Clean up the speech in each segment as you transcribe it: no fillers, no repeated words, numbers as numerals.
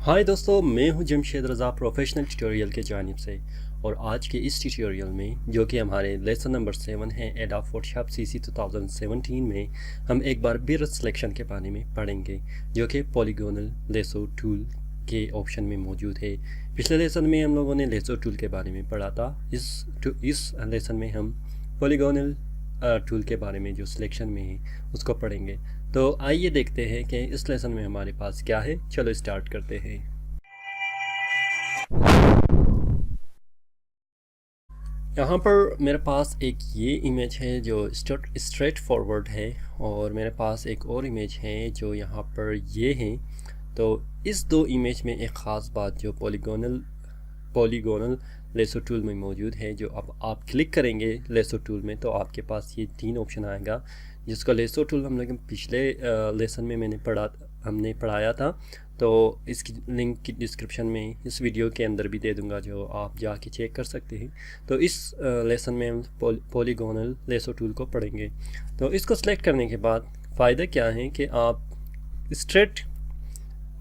हाय दोस्तों, मैं हूं जमशेद रज़ा प्रोफेशनल ट्यूटोरियल के जानिब से। और आज के इस ट्यूटोरियल में जो कि हमारे लेसन नंबर 7 है एडोब फोटोशॉप CC 2017 में हम एक बार मिरर सिलेक्शन के बारे में पढ़ेंगे जो कि पॉलीगोनल लेसो टूल के ऑप्शन में मौजूद है। पिछले लेसन में हम लोगों ने लेसो टूल के बारे में पढ़ा था। इस लेसन में हम पॉलीगोनल टूल के बारे में जो सिलेक्शन में है उसको पढ़ेंगे। तो आइए देखते हैं कि इस लेसन में हमारे पास क्या है। चलो स्टार्ट करते हैं। यहाँ पर मेरे पास एक ये इमेज है जो स्ट्रेट फॉरवर्ड है और मेरे पास एक और इमेज है जो यहाँ पर ये है। तो इस दो इमेज में एक ख़ास बात जो पॉलीगोनल लेसो टूल में मौजूद है, जो अब आप क्लिक करेंगे लेसो टूल में तो आपके पास ये तीन ऑप्शन आएगा जिसका लेसो टूल हम लोग पिछले लेसन में हमने पढ़ाया था। तो इसकी लिंक की डिस्क्रिप्शन में इस वीडियो के अंदर भी दे दूंगा जो आप जाके चेक कर सकते हैं। तो इस लेसन में हम पॉलीगोनल लेसो टूल को पढ़ेंगे। तो इसको सेलेक्ट करने के बाद फ़ायदा क्या है कि स्ट्रेट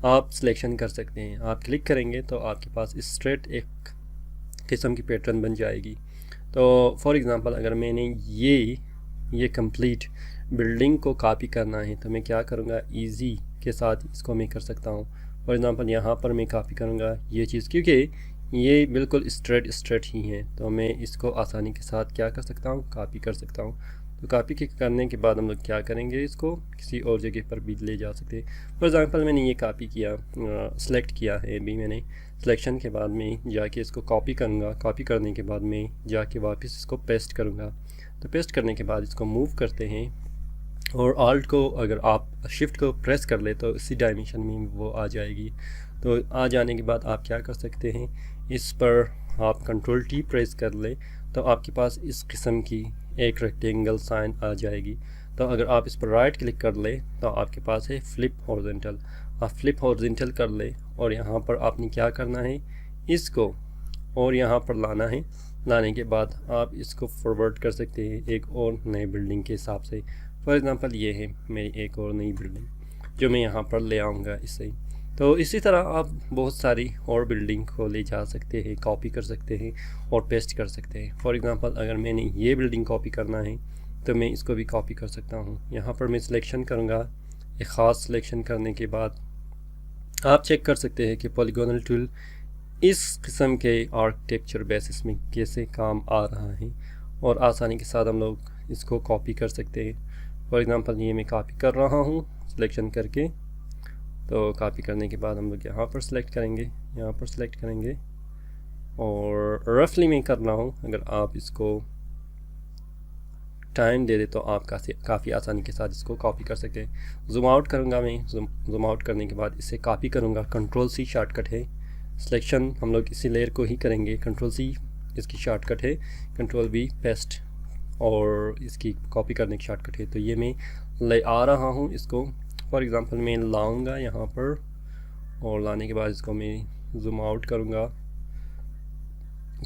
आप सिलेक्शन कर सकते हैं। आप क्लिक करेंगे तो आपके पास स्ट्रेट एक किस्म की पैटर्न बन जाएगी। तो फॉर एग्ज़ाम्पल अगर मैंने ये कंप्लीट बिल्डिंग को कॉपी करना है तो मैं क्या करूँगा, इजी के साथ इसको मैं कर सकता हूँ। फॉर एग्ज़ाम्पल यहाँ पर मैं कॉपी करूँगा ये चीज़, क्योंकि ये बिल्कुल स्ट्रेट ही है तो मैं इसको आसानी के साथ क्या कर सकता हूँ, कॉपी कर सकता हूँ। तो कॉपी करने के बाद हम लोग क्या करेंगे, इसको किसी और जगह पर भी ले जा सकते हैं। फॉर एग्ज़ाम्पल मैंने ये कॉपी किया, सेलेक्ट किया है अभी मैंने। सिलेक्शन के बाद में जाके इसको कॉपी करूँगा। कॉपी करने के बाद में जाके वापस इसको पेस्ट करूँगा। तो पेस्ट करने के बाद इसको मूव करते हैं और ऑल्ट को अगर आप शिफ्ट को प्रेस कर ले तो इसी डायमेंशन में वो आ जाएगी। तो आ जाने के बाद आप क्या कर सकते हैं, इस पर आप कंट्रोल T प्रेस कर ले तो आपके पास इस किस्म की एक रेक्टेंगल साइन आ जाएगी। तो अगर आप इस पर राइट क्लिक कर ले तो आपके पास है फ्लिप हॉरिजॉन्टल। आप फ्लिप हॉरिजॉन्टल कर ले और यहाँ पर आपने क्या करना है, इसको और यहाँ पर लाना है। लाने के बाद आप इसको फॉरवर्ड कर सकते हैं एक और नई बिल्डिंग के हिसाब से। फॉर एग्ज़ाम्पल ये है मेरी एक और नई बिल्डिंग जो मैं यहाँ पर ले आऊँगा इससे। तो इसी तरह आप बहुत सारी और बिल्डिंग को ले जा सकते हैं, कॉपी कर सकते हैं और पेस्ट कर सकते हैं। फॉर एग्ज़ाम्पल अगर मैंने ये बिल्डिंग कॉपी करना है तो मैं इसको भी कॉपी कर सकता हूँ। यहाँ पर मैं सिलेक्शन करूँगा। एक ख़ास सिलेक्शन करने के बाद आप चेक कर सकते हैं कि पॉलीगोनल टूल इस किस्म के आर्किटेक्चर बेसिस में कैसे काम आ रहा है और आसानी के साथ हम लोग इसको कॉपी कर सकते हैं। फॉर एग्ज़ाम्पल ये मैं कॉपी कर रहा हूँ सिलेक्शन करके। तो कॉपी करने के बाद हम लोग यहाँ पर सिलेक्ट करेंगे, यहाँ पर सिलेक्ट करेंगे और रफली मैं कर रहा हूँ। अगर आप इसको टाइम दे दे तो आप काफ़ी आसानी के साथ इसको कॉपी कर सकते हैं। जूम आउट करूँगा मैं। जूम आउट करने के बाद इसे कॉपी करूँगा। कंट्रोल C शॉर्टकट है। सिलेक्शन हम लोग इसी लेयर को ही करेंगे। कंट्रोल C इसकी शॉर्टकट है। कंट्रोल V पेस्ट और इसकी कॉपी करने की शॉर्टकट है। तो ये मैं ले आ रहा हूँ इसको। फॉर एग्ज़ाम्पल मैं लाऊंगा यहाँ पर और लाने के बाद इसको मैं जूम आउट करूँगा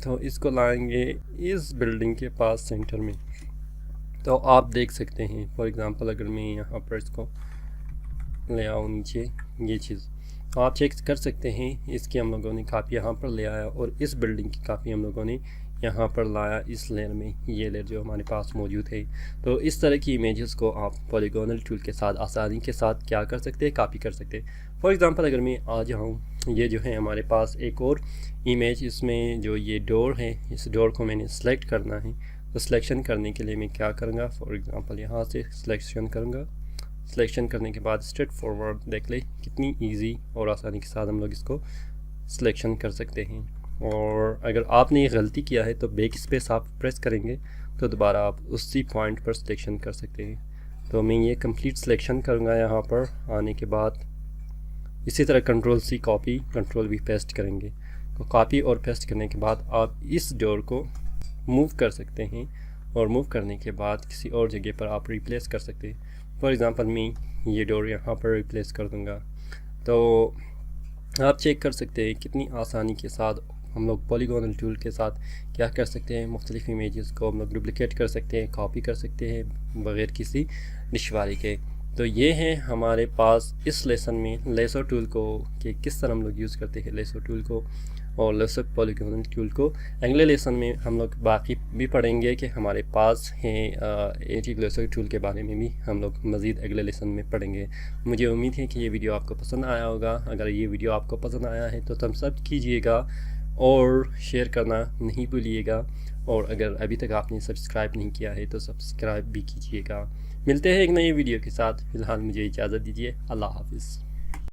तो इसको लाएंगे इस बिल्डिंग के पास सेंटर में। तो आप देख सकते हैं फॉर एग्ज़ाम्पल अगर मैं यहाँ पर इसको ले आऊँ नीचे ये चीज़, तो आप चेक कर सकते हैं इसकी हम लोगों ने काफ़ी यहाँ पर ले आया और इस बिल्डिंग की काफ़ी हम लोगों ने यहाँ पर लाया इस लेयर में, ये लेयर जो हमारे पास मौजूद है। तो इस तरह की इमेजेस को आप पॉलीगोनल टूल के साथ आसानी के साथ क्या कर सकते हैं, कॉपी कर सकते हैं। फॉर एग्ज़ाम्पल अगर मैं आ जाऊँ, ये जो है हमारे पास एक और इमेज, इसमें जो ये डोर है इस डोर को मैंने सेलेक्ट करना है। तो सिलेक्शन करने के लिए मैं क्या करूँगा, फॉर एग्ज़ाम्पल यहाँ से सिलेक्शन करूँगा। सिलेक्शन करने के बाद स्ट्रेट फॉरवर्ड देख ले कितनी इजी और आसानी के साथ हम लोग इसको सिलेक्शन कर सकते हैं। और अगर आपने ये गलती किया है तो बैक स्पेस आप प्रेस करेंगे तो दोबारा आप उसी पॉइंट पर सिलेक्शन कर सकते हैं। तो मैं ये कंप्लीट सिलेक्शन करूँगा। यहाँ पर आने के बाद इसी तरह control C copy, control V paste करेंगे। तो कॉपी और पेस्ट करने के बाद आप इस डोर को मूव कर सकते हैं और मूव करने के बाद किसी और जगह पर आप रिप्लेस कर सकते हैं। फॉर एग्ज़ाम्पल मैं ये डोर यहाँ पर रिप्लेस कर दूँगा। तो आप चेक कर सकते हैं कितनी आसानी के साथ हम लोग पॉलीगोनल टूल के साथ क्या कर सकते हैं, मुख्तलिफ इमेजेस को हम लोग डुप्लिकेट कर सकते हैं, कॉपी कर सकते हैं बग़ैर किसी दुश्वारी के। तो ये है हमारे पास इस लेसन में लेसो टूल को कि किस तरह हम लोग यूज़ करते हैं लेसो टूल को और लेसो पॉलीगॉन टूल को। अगले लेसन में हम लोग बाकी भी पढ़ेंगे कि हमारे पास है एक लेसो टूल के बारे में भी हम लोग मज़ीद अगले लेसन में पढ़ेंगे। मुझे उम्मीद है कि ये वीडियो आपको पसंद आया होगा। अगर ये वीडियो आपको पसंद आया है तो थम्स अप कीजिएगा और शेयर करना नहीं भूलिएगा, और अगर अभी तक आपने सब्सक्राइब नहीं किया है तो सब्सक्राइब भी कीजिएगा। मिलते हैं एक नई वीडियो के साथ। फ़िलहाल मुझे इजाज़त दीजिए। अल्लाह हाफ़िज़।